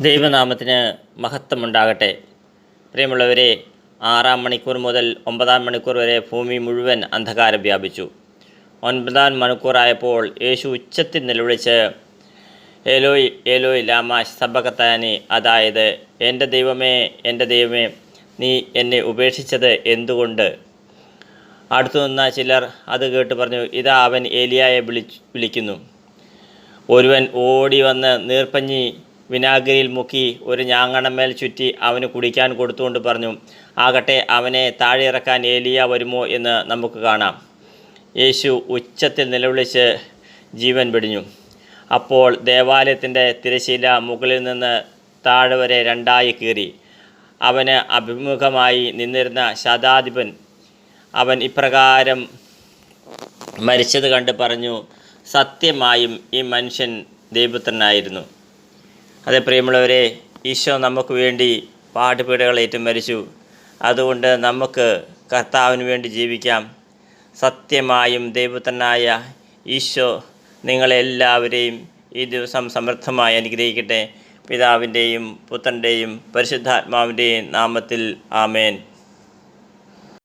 ദൈവനാമത്തിന് മഹത്വമുണ്ടാകട്ടെ. പ്രിയമുള്ളവരെ, 6-ാം മണിക്കൂർ മുതൽ 9-ാം മണിക്കൂർ വരെ ഭൂമി മുഴുവൻ അന്ധകാരം വ്യാപിച്ചു. 9-ാം മണിക്കൂറായപ്പോൾ യേശു ഉച്ചത്തിൽ നിലവിളിച്ച് ഏലോയ് ഏലോയ് ലാമാ സബക്താനി, അതായത് എൻ്റെ ദൈവമേ നീ എന്നെ ഉപേക്ഷിച്ചത് എന്തുകൊണ്ട്? അടുത്തു നിന്ന ചിലർ അത് കേട്ട് പറഞ്ഞു, ഇതാ അവൻ ഏലിയായെ വിളിക്കുന്നു. ഒരുവൻ ഓടി വന്ന് നീർപ്പഞ്ഞി വിനാഗിരിയിൽ മുക്കി ഒരു ഞാങ്ങണമേൽ ചുറ്റി അവന് കുടിക്കാൻ കൊടുത്തുകൊണ്ട് പറഞ്ഞു, ആകട്ടെ അവനെ താഴെ ഇറക്കാൻ ഏലിയ വരുമോ എന്ന് നമുക്ക് കാണാം. യേശു ഉച്ചത്തിൽ നിലവിളിച്ച് ജീവൻ വെടിഞ്ഞു. അപ്പോൾ ദേവാലയത്തിൻ്റെ തിരശ്ശീല മുകളിൽ നിന്ന് താഴെ വരെ രണ്ടായി കീറി. അവന് അഭിമുഖമായി നിന്നിരുന്ന ശതാധിപൻ അവൻ ഇപ്രകാരം മരിച്ചത് കണ്ട് പറഞ്ഞു, സത്യമായും ഈ മനുഷ്യൻ ദൈവപുത്രനായിരുന്നു. അതേ പ്രിയമുള്ളവരെ, ഈശോ നമുക്ക് വേണ്ടി പാടുപീഡകളേറ്റ് മരിച്ചു. അതുകൊണ്ട് നമുക്ക് കർത്താവിന് വേണ്ടി ജീവിക്കാം. സത്യമായും ദൈവപുത്രനായ ഈശോ നിങ്ങളെല്ലാവരെയും ഈ ദിവസം സമൃദ്ധമായി അനുഗ്രഹിക്കട്ടെ. പിതാവിൻ്റെയും പുത്രൻ്റെയും പരിശുദ്ധാത്മാവിൻ്റെയും നാമത്തിൽ ആമേൻ.